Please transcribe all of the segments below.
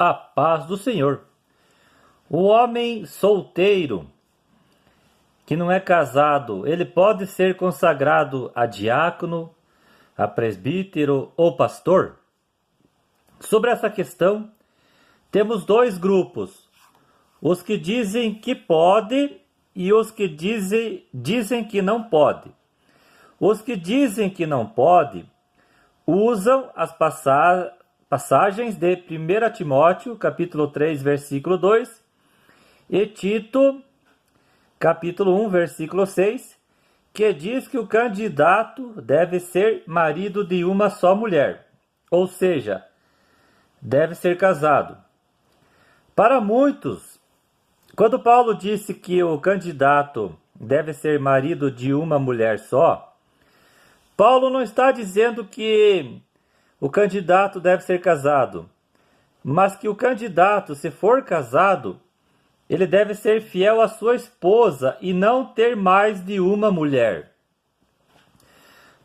A paz do Senhor. O homem solteiro que não é casado, ele pode ser consagrado a diácono, a presbítero ou pastor? Sobre essa questão, temos dois grupos: os que dizem que pode e os que dizem que não pode. Os que dizem que não pode usam as passagens de 1 Timóteo, capítulo 3, versículo 2, e Tito, capítulo 1, versículo 6, que diz que o candidato deve ser marido de uma só mulher, ou seja, deve ser casado. Para muitos, quando Paulo disse que o candidato deve ser marido de uma mulher só, Paulo não está dizendo que o candidato deve ser casado, mas que o candidato, se for casado, ele deve ser fiel à sua esposa e não ter mais de uma mulher.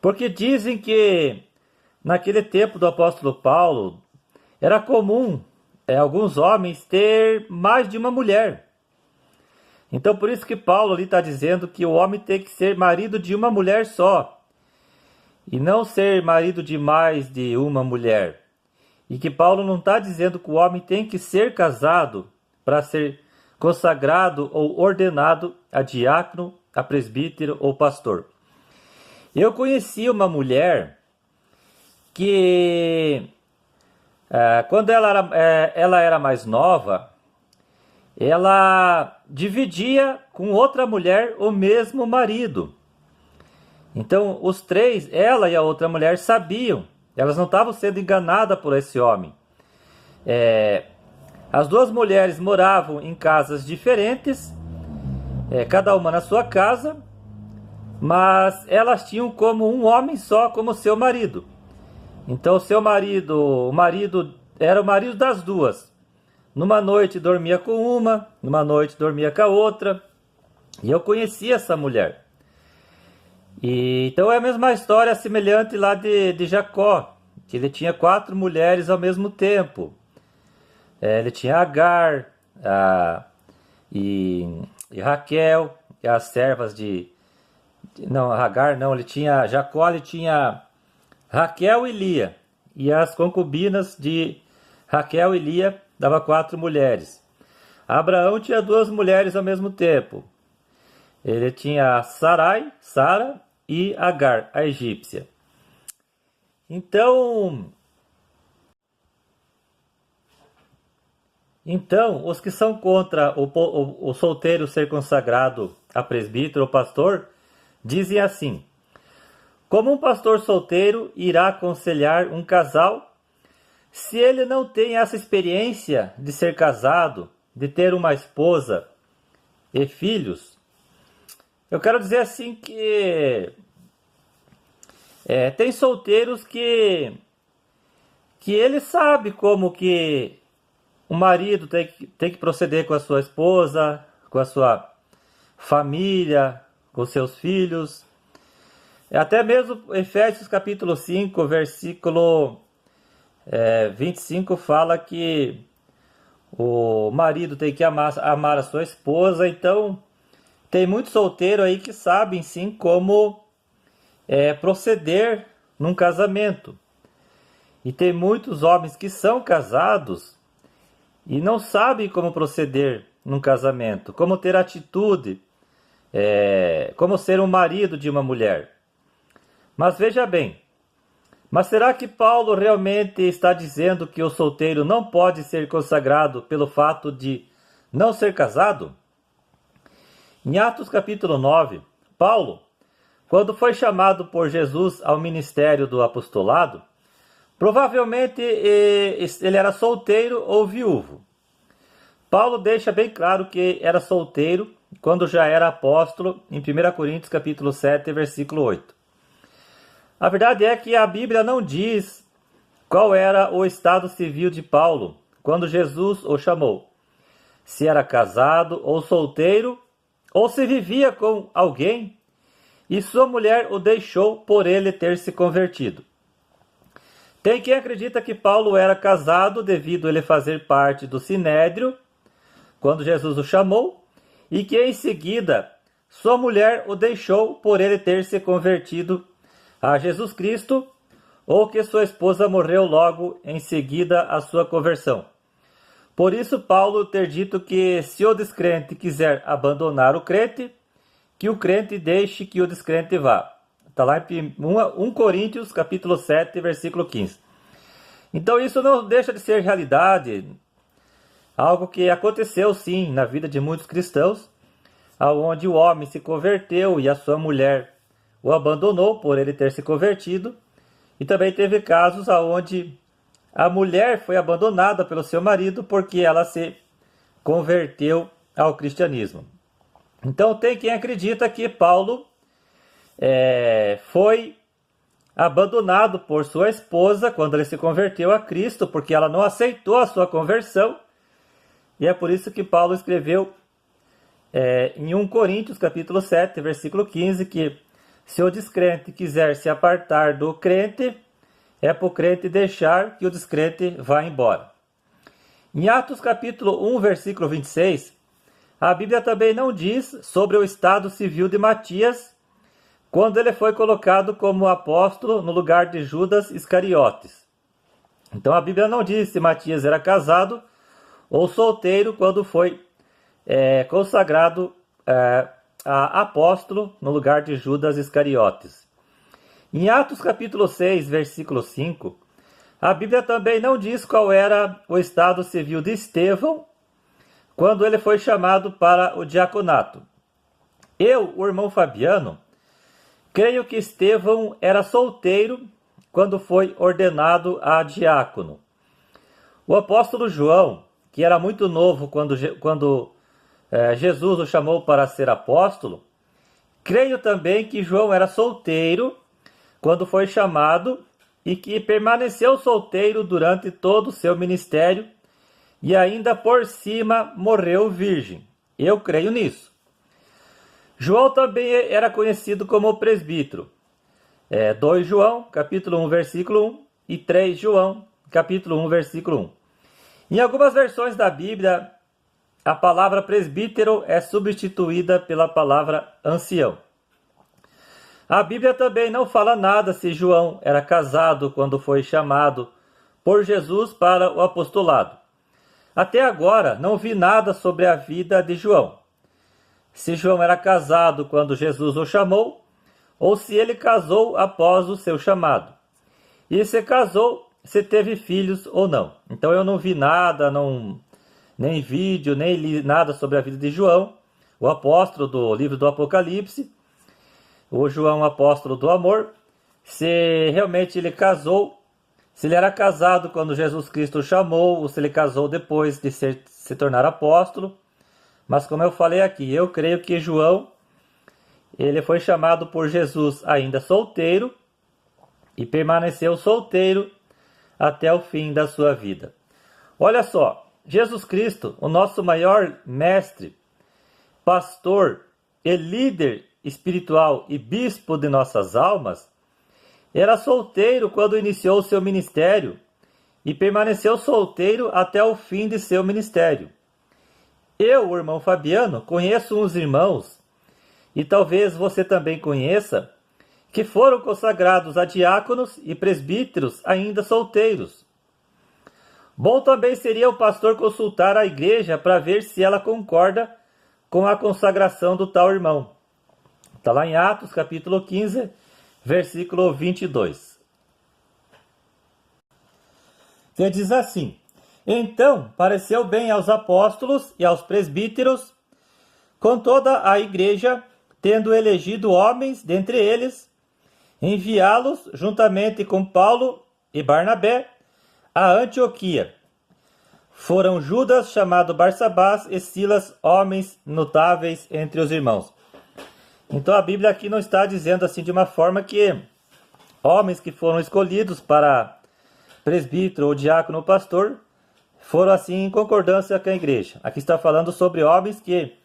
Porque dizem que naquele tempo do apóstolo Paulo era comum alguns homens ter mais de uma mulher. Então por isso que Paulo ali está dizendo que o homem tem que ser marido de uma mulher só e não ser marido de mais de uma mulher. E que Paulo não está dizendo que o homem tem que ser casado para ser consagrado ou ordenado a diácono, a presbítero ou pastor. Eu conheci uma mulher que, quando ela era mais nova, ela dividia com outra mulher o mesmo marido. Então, os três, ela e a outra mulher, sabiam. Elas não estavam sendo enganadas por esse homem. As duas mulheres moravam em casas diferentes, cada uma na sua casa, mas elas tinham como um homem só como seu marido. Então, o marido era o marido das duas. Numa noite dormia com uma, numa noite dormia com a outra. E eu conheci essa mulher. Então é a mesma história semelhante lá de Jacó, que ele tinha 4 mulheres ao mesmo tempo. Ele tinha Agar e Raquel, e as servas não, Agar não, Jacó ele tinha Raquel e Lia, e as concubinas de Raquel e Lia dava 4 mulheres. Abraão tinha 2 mulheres ao mesmo tempo. Ele tinha Sara e Agar, a egípcia. Então, os que são contra o solteiro ser consagrado a presbítero ou pastor, dizem assim: como um pastor solteiro irá aconselhar um casal se ele não tem essa experiência de ser casado, de ter uma esposa e filhos? Eu quero dizer assim que tem solteiros que ele sabe como que o marido tem que proceder com a sua esposa, com a sua família, com seus filhos. Até mesmo Efésios capítulo 5, versículo 25 fala que o marido tem que amar a sua esposa. Então tem muito solteiro aí que sabem sim como proceder num casamento. E tem muitos homens que são casados e não sabem como proceder num casamento, como ter atitude, como ser um marido de uma mulher. Mas veja bem, será que Paulo realmente está dizendo que o solteiro não pode ser consagrado pelo fato de não ser casado? Em Atos capítulo 9, Paulo, quando foi chamado por Jesus ao ministério do apostolado, provavelmente ele era solteiro ou viúvo. Paulo deixa bem claro que era solteiro quando já era apóstolo em 1 Coríntios capítulo 7, versículo 8. A verdade é que a Bíblia não diz qual era o estado civil de Paulo quando Jesus o chamou. Se era casado ou solteiro, ou se vivia com alguém e sua mulher o deixou por ele ter se convertido. Tem quem acredita que Paulo era casado devido a ele fazer parte do Sinédrio, quando Jesus o chamou, e que em seguida sua mulher o deixou por ele ter se convertido a Jesus Cristo, ou que sua esposa morreu logo em seguida à sua conversão. Por isso Paulo ter dito que se o descrente quiser abandonar o crente, que o crente deixe que o descrente vá. Está lá em 1 Coríntios, capítulo 7, versículo 15. Então isso não deixa de ser realidade, algo que aconteceu sim na vida de muitos cristãos, onde o homem se converteu e a sua mulher o abandonou por ele ter se convertido. E também teve casos onde a mulher foi abandonada pelo seu marido porque ela se converteu ao cristianismo. Então tem quem acredita que Paulo foi abandonado por sua esposa quando ele se converteu a Cristo, porque ela não aceitou a sua conversão. E é por isso que Paulo escreveu em 1 Coríntios, capítulo 7, versículo 15, que se o descrente quiser se apartar do crente, é para o crente deixar que o descrente vá embora. Em Atos capítulo 1, versículo 26, a Bíblia também não diz sobre o estado civil de Matias, quando ele foi colocado como apóstolo no lugar de Judas Iscariotes. Então a Bíblia não diz se Matias era casado ou solteiro quando foi consagrado a apóstolo no lugar de Judas Iscariotes. Em Atos capítulo 6, versículo 5, a Bíblia também não diz qual era o estado civil de Estevão quando ele foi chamado para o diaconato. Eu, o irmão Fabiano, creio que Estevão era solteiro quando foi ordenado a diácono. O apóstolo João, que era muito novo quando Jesus o chamou para ser apóstolo, creio também que João era solteiro quando foi chamado e que permaneceu solteiro durante todo o seu ministério e ainda por cima morreu virgem. Eu creio nisso. João também era conhecido como presbítero. 2 João, capítulo 1, versículo 1 e 3 João, capítulo 1, versículo 1. Em algumas versões da Bíblia, a palavra presbítero é substituída pela palavra ancião. A Bíblia também não fala nada se João era casado quando foi chamado por Jesus para o apostolado. Até agora não vi nada sobre a vida de João. Se João era casado quando Jesus o chamou, ou se ele casou após o seu chamado. E se casou, se teve filhos ou não. Então eu não vi nada, nem vídeo, nem li nada sobre a vida de João, o apóstolo do livro do Apocalipse, o João apóstolo do amor, se realmente ele casou, se ele era casado quando Jesus Cristo o chamou, ou se ele casou depois de se tornar apóstolo. Mas como eu falei aqui, eu creio que João, ele foi chamado por Jesus ainda solteiro e permaneceu solteiro até o fim da sua vida. Olha só, Jesus Cristo, o nosso maior mestre, pastor e líder espiritual e bispo de nossas almas, era solteiro quando iniciou seu ministério e permaneceu solteiro até o fim de seu ministério. Eu, o irmão Fabiano, conheço uns irmãos, e talvez você também conheça, que foram consagrados a diáconos e presbíteros ainda solteiros. Bom também seria o pastor consultar a igreja para ver se ela concorda com a consagração do tal irmão. Está lá em Atos, capítulo 15, versículo 22. Que diz assim: Então pareceu bem aos apóstolos e aos presbíteros, com toda a igreja, tendo elegido homens dentre eles, enviá-los juntamente com Paulo e Barnabé a Antioquia. Foram Judas, chamado Barsabás, e Silas, homens notáveis entre os irmãos. Então a Bíblia aqui não está dizendo assim de uma forma que homens que foram escolhidos para presbítero ou diácono ou pastor foram assim em concordância com a igreja. Aqui está falando sobre homens que,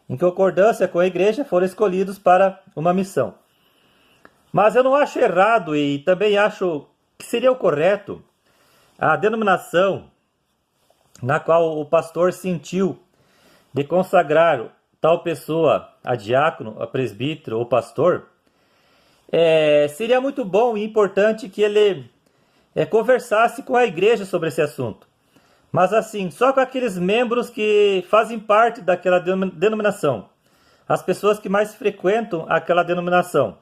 em concordância com a igreja, foram escolhidos para uma missão. Mas eu não acho errado e também acho que seria o correto a denominação na qual o pastor sentiu de consagrar tal pessoa a diácono, a presbítero ou pastor, seria muito bom e importante que ele conversasse com a igreja sobre esse assunto. Mas assim, só com aqueles membros que fazem parte daquela denominação. As pessoas que mais frequentam aquela denominação.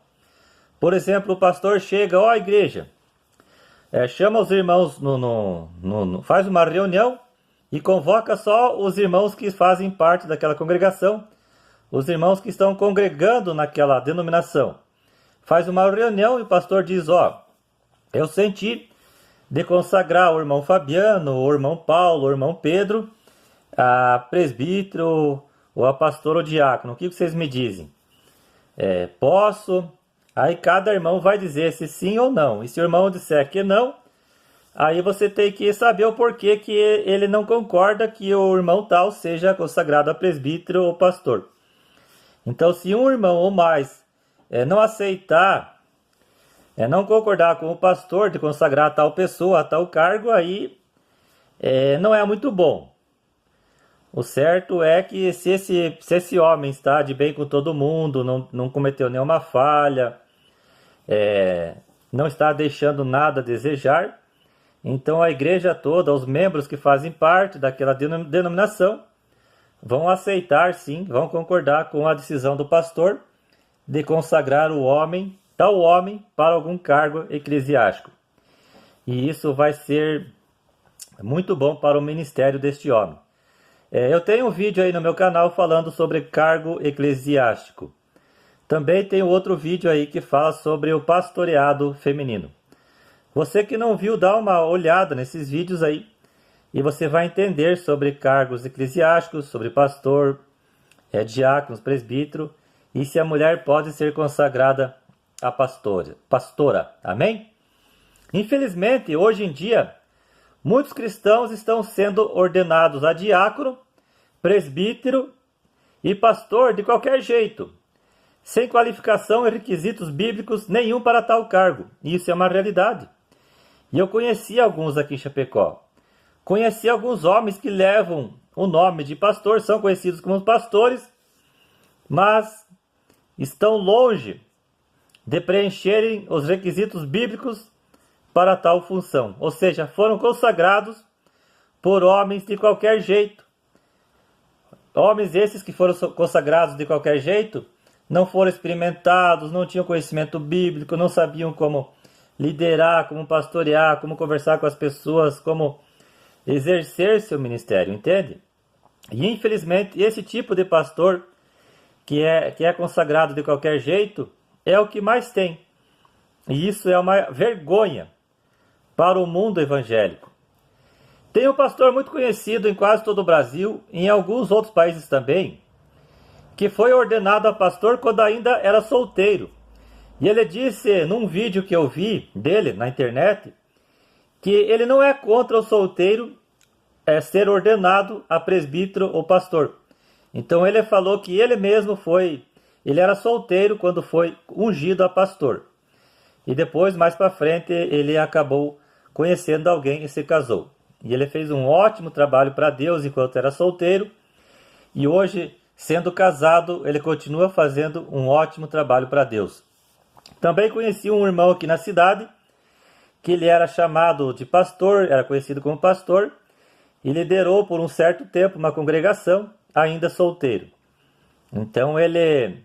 Por exemplo, o pastor chega, ó igreja, chama os irmãos, faz uma reunião e convoca só os irmãos que fazem parte daquela congregação, os irmãos que estão congregando naquela denominação. Faz uma reunião e o pastor diz, eu senti de consagrar o irmão Fabiano, o irmão Paulo, o irmão Pedro, a presbítero, ou a pastor ou diácono. O que vocês me dizem? Posso? Aí cada irmão vai dizer se sim ou não. E se o irmão disser que não, aí você tem que saber o porquê que ele não concorda que o irmão tal seja consagrado a presbítero ou pastor. Então, se um irmão ou mais não aceitar, não concordar com o pastor de consagrar tal pessoa a tal cargo, aí não é muito bom. O certo é que se esse homem está de bem com todo mundo, não cometeu nenhuma falha, não está deixando nada a desejar, então a igreja toda, os membros que fazem parte daquela denominação, vão aceitar sim, vão concordar com a decisão do pastor de consagrar tal homem para algum cargo eclesiástico. E isso vai ser muito bom para o ministério deste homem. Eu tenho um vídeo aí no meu canal falando sobre cargo eclesiástico. Também tem outro vídeo aí que fala sobre o pastoreado feminino. Você que não viu, dá uma olhada nesses vídeos aí e você vai entender sobre cargos eclesiásticos, sobre pastor, diáconos, presbítero e se a mulher pode ser consagrada a pastora. Amém? Infelizmente, hoje em dia, muitos cristãos estão sendo ordenados a diácono, presbítero e pastor de qualquer jeito, sem qualificação e requisitos bíblicos nenhum para tal cargo. Isso é uma realidade. E eu conheci alguns aqui em Chapecó. Conheci alguns homens que levam o nome de pastor, são conhecidos como pastores, mas estão longe de preencherem os requisitos bíblicos para tal função. Ou seja, foram consagrados por homens de qualquer jeito. Homens esses que foram consagrados de qualquer jeito, não foram experimentados, não tinham conhecimento bíblico, não sabiam como liderar, como pastorear, como conversar com as pessoas, como exercer seu ministério, entende? E infelizmente esse tipo de pastor que é consagrado de qualquer jeito é o que mais tem. E isso é uma vergonha para o mundo evangélico. Tem um pastor muito conhecido em quase todo o Brasil, e em alguns outros países também, que foi ordenado a pastor quando ainda era solteiro. E ele disse num vídeo que eu vi dele na internet, que ele não é contra o solteiro ser ordenado a presbítero ou pastor. Então ele falou que ele mesmo ele era solteiro quando foi ungido a pastor. E depois, mais para frente, ele acabou conhecendo alguém e se casou. E ele fez um ótimo trabalho para Deus enquanto era solteiro. E hoje, sendo casado, ele continua fazendo um ótimo trabalho para Deus. Também conheci um irmão aqui na cidade, que ele era chamado de pastor, era conhecido como pastor, e liderou por um certo tempo uma congregação, ainda solteiro. Então ele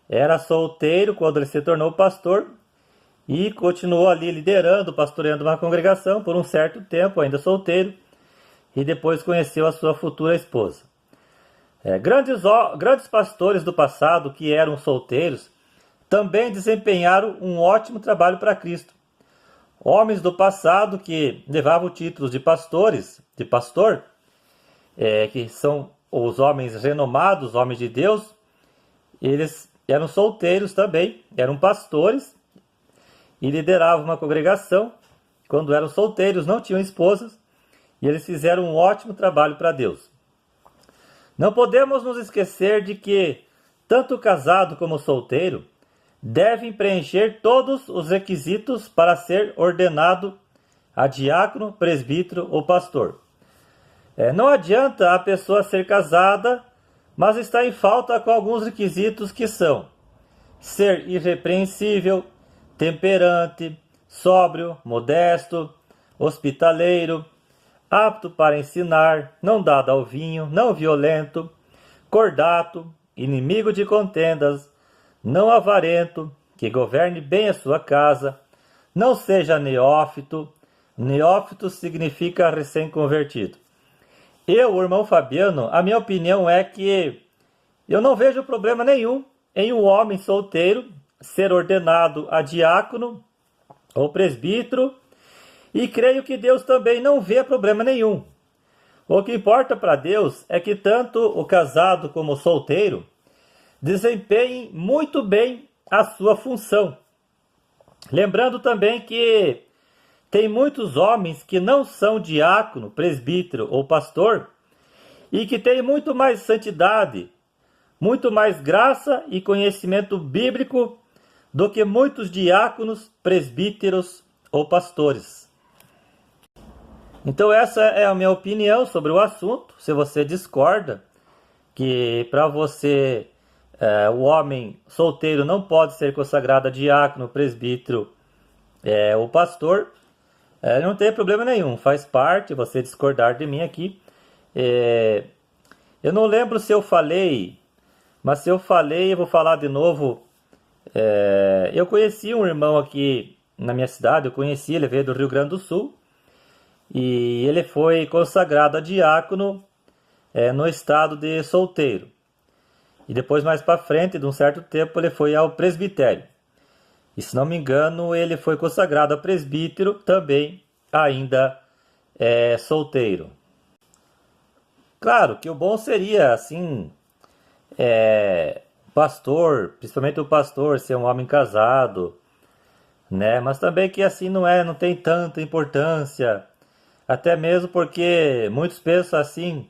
era solteiro quando ele se tornou pastor, e continuou ali liderando, pastoreando uma congregação por um certo tempo, ainda solteiro, e depois conheceu a sua futura esposa. Grandes pastores do passado que eram solteiros também desempenharam um ótimo trabalho para Cristo. Homens do passado que levavam títulos de pastor, que são os homens renomados, homens de Deus, eles eram solteiros também, eram pastores e lideravam uma congregação. Quando eram solteiros, não tinham esposas, e eles fizeram um ótimo trabalho para Deus. Não podemos nos esquecer de que tanto o casado como o solteiro devem preencher todos os requisitos para ser ordenado a diácono, presbítero ou pastor. Não adianta a pessoa ser casada, mas está em falta com alguns requisitos que são: ser irrepreensível, temperante, sóbrio, modesto, hospitaleiro, apto para ensinar, não dado ao vinho, não violento, cordato, inimigo de contendas, não avarento, que governe bem a sua casa, não seja neófito. Neófito significa recém-convertido. O irmão Fabiano, a minha opinião é que eu não vejo problema nenhum em um homem solteiro ser ordenado a diácono ou presbítero, e creio que Deus também não vê problema nenhum. O que importa para Deus é que tanto o casado como o solteiro desempenhem muito bem a sua função. Lembrando também que tem muitos homens que não são diácono, presbítero ou pastor e que têm muito mais santidade, muito mais graça e conhecimento bíblico do que muitos diáconos, presbíteros ou pastores. Então essa é a minha opinião sobre o assunto. Se você discorda que para você o homem solteiro não pode ser consagrado a diácono, presbítero ou pastor, não tem problema nenhum, faz parte você discordar de mim aqui. Eu não lembro se eu falei, mas se eu falei, eu vou falar de novo. Eu conheci um irmão aqui na minha cidade, ele veio do Rio Grande do Sul, e ele foi consagrado a diácono no estado de solteiro. E depois, mais para frente, de um certo tempo, ele foi ao presbitério. E se não me engano, ele foi consagrado a presbítero também, ainda solteiro. Claro que o bom seria, assim, pastor, principalmente o pastor, ser um homem casado, né? Mas também que assim não tem tanta importância, até mesmo porque muitos pensam assim: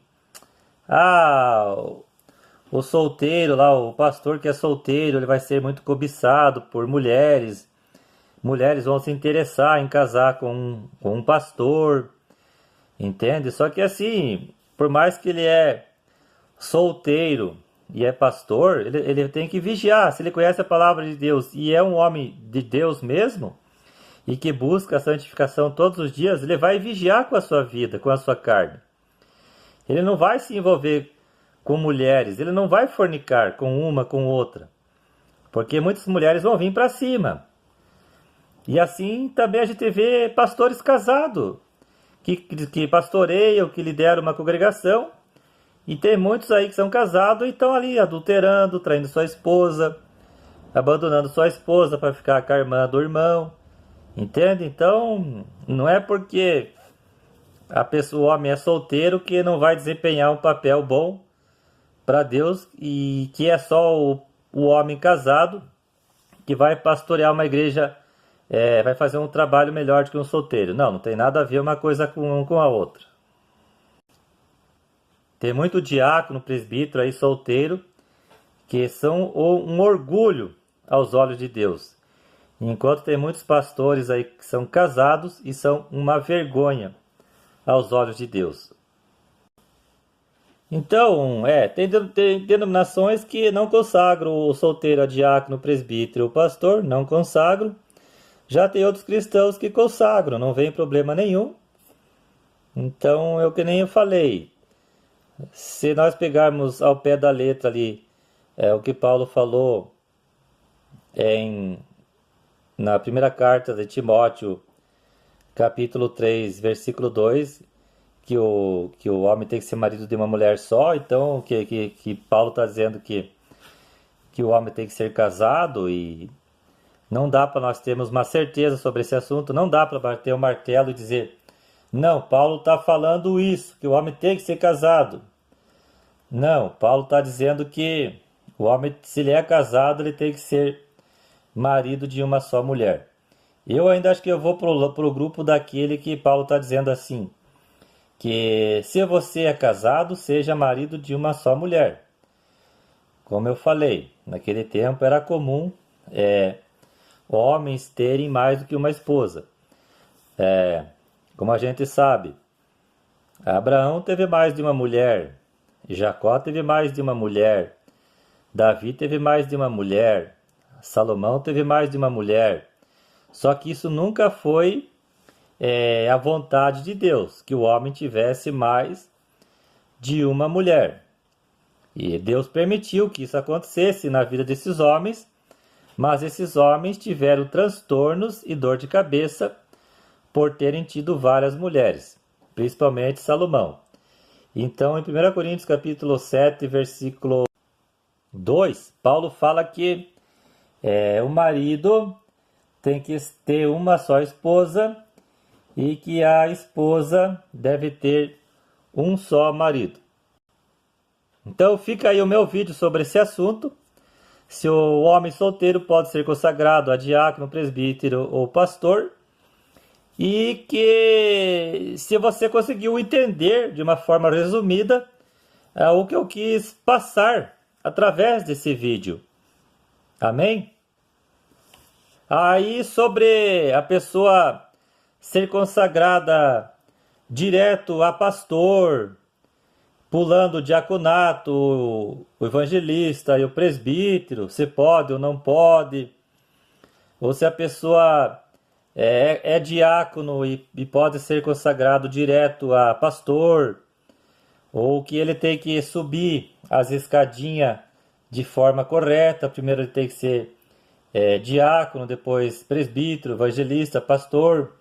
o solteiro lá, o pastor que é solteiro, ele vai ser muito cobiçado por mulheres. Mulheres vão se interessar em casar com um pastor, entende? Só que assim, por mais que ele é solteiro e é pastor, ele tem que vigiar. Se ele conhece a palavra de Deus e é um homem de Deus mesmo, e que busca a santificação todos os dias, ele vai vigiar com a sua vida, com a sua carne. Ele não vai se envolver com mulheres, ele não vai fornicar com uma, com outra, porque muitas mulheres vão vir para cima. E assim também a gente vê pastores casados, que pastoreiam, que lideram uma congregação, e tem muitos aí que são casados e estão ali adulterando, traindo sua esposa, abandonando sua esposa para ficar com a irmã do irmão, entende? Então, não é porque o homem é solteiro que não vai desempenhar um papel bom para Deus, e que é só o homem casado que vai pastorear uma igreja, vai fazer um trabalho melhor do que um solteiro. Não tem nada a ver uma coisa com a outra. Tem muito diácono, presbítero aí solteiro que são um orgulho aos olhos de Deus, enquanto tem muitos pastores aí que são casados e são uma vergonha aos olhos de Deus. Então, tem denominações que não consagram o solteiro a diácono, presbítero ou pastor, não consagram. Já tem outros cristãos que consagram, não vem problema nenhum. Então, é o que nem eu falei. Se nós pegarmos ao pé da letra ali, o que Paulo falou na primeira carta de Timóteo, capítulo 3, versículo 2, que o homem tem que ser marido de uma mulher só. Então que Paulo está dizendo que o homem tem que ser casado, e não dá para nós termos uma certeza sobre esse assunto. Não dá para bater o martelo e dizer: não, Paulo está falando isso, que o homem tem que ser casado. Não, Paulo está dizendo que o homem, se ele é casado, ele tem que ser marido de uma só mulher. Eu ainda acho que eu vou pro grupo daquele que Paulo está dizendo assim, que se você é casado, seja marido de uma só mulher. Como eu falei, naquele tempo era comum homens terem mais do que uma esposa. Como a gente sabe, Abraão teve mais de uma mulher, Jacó teve mais de uma mulher, Davi teve mais de uma mulher, Salomão teve mais de uma mulher. Só que isso nunca foi a vontade de Deus, que o homem tivesse mais de uma mulher. E Deus permitiu que isso acontecesse na vida desses homens, mas esses homens tiveram transtornos e dor de cabeça por terem tido várias mulheres, principalmente Salomão. Então, em 1 Coríntios capítulo 7, versículo 2, Paulo fala que o marido tem que ter uma só esposa e que a esposa deve ter um só marido. Então fica aí o meu vídeo sobre esse assunto. Se o homem solteiro pode ser consagrado a diácono, presbítero ou pastor. E que se você conseguiu entender de uma forma resumida o que eu quis passar através desse vídeo. Amém? Aí sobre a pessoa ser consagrada direto a pastor, pulando o diaconato, o evangelista e o presbítero, se pode ou não pode, ou se a pessoa é diácono e pode ser consagrado direto a pastor, ou que ele tem que subir as escadinhas de forma correta. Primeiro ele tem que ser diácono, depois presbítero, evangelista, pastor.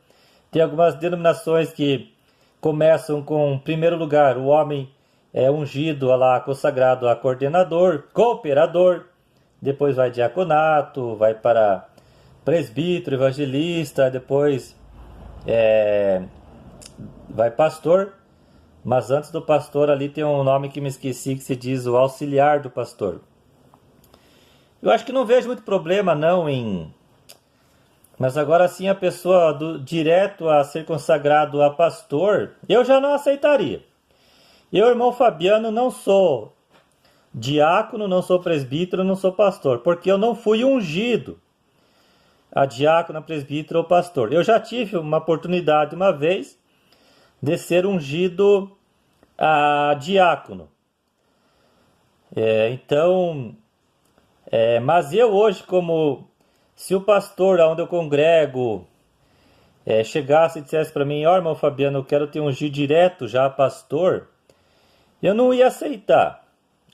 Tem algumas denominações que começam com, em primeiro lugar, o homem é ungido, lá, consagrado a coordenador, cooperador, depois vai diaconato, vai para presbítero, evangelista, depois vai pastor, mas antes do pastor ali tem um nome que me esqueci, que se diz o auxiliar do pastor. Eu acho que não vejo muito problema não mas agora sim a pessoa direto a ser consagrado a pastor, eu já não aceitaria. Eu, irmão Fabiano, não sou diácono, não sou presbítero, não sou pastor, porque eu não fui ungido a diácono, a presbítero ou pastor. Eu já tive uma oportunidade uma vez de ser ungido a diácono. Mas eu hoje, como se o pastor onde eu congrego chegasse e dissesse para mim, irmão Fabiano, eu quero te ungir direto já a pastor, eu não ia aceitar.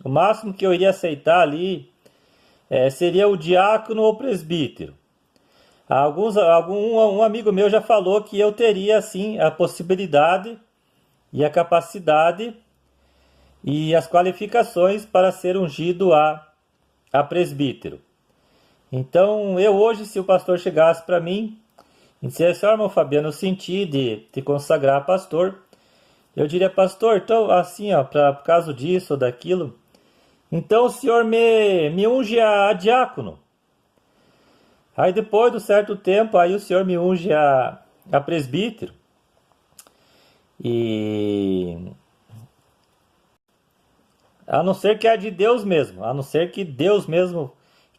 O máximo que eu iria aceitar ali seria o diácono ou presbítero. Um amigo meu já falou que eu teria sim a possibilidade e a capacidade e as qualificações para ser ungido a presbítero. Então eu hoje, se o pastor chegasse para mim e dissesse, irmão Fabiano, eu senti de te consagrar a pastor, eu diria, pastor, então assim, por causa disso ou daquilo, então o senhor me unge a diácono. Aí depois de um certo tempo, aí o senhor me unge a presbítero. E a não ser que é de Deus mesmo, a não ser que Deus mesmo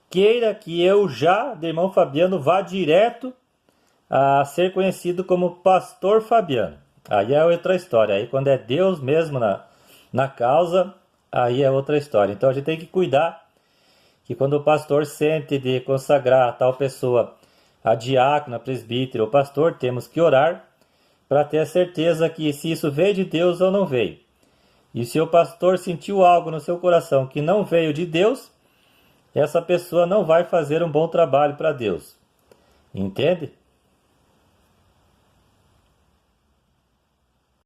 queira que eu já, de irmão Fabiano, vá direto a ser conhecido como pastor Fabiano. Aí é outra história. Aí quando é Deus mesmo na causa, aí é outra história. Então a gente tem que cuidar que quando o pastor sente de consagrar a tal pessoa a diácono, a presbítero ou pastor, temos que orar para ter a certeza que se isso veio de Deus ou não veio. E se o pastor sentiu algo no seu coração que não veio de Deus, essa pessoa não vai fazer um bom trabalho para Deus. Entende?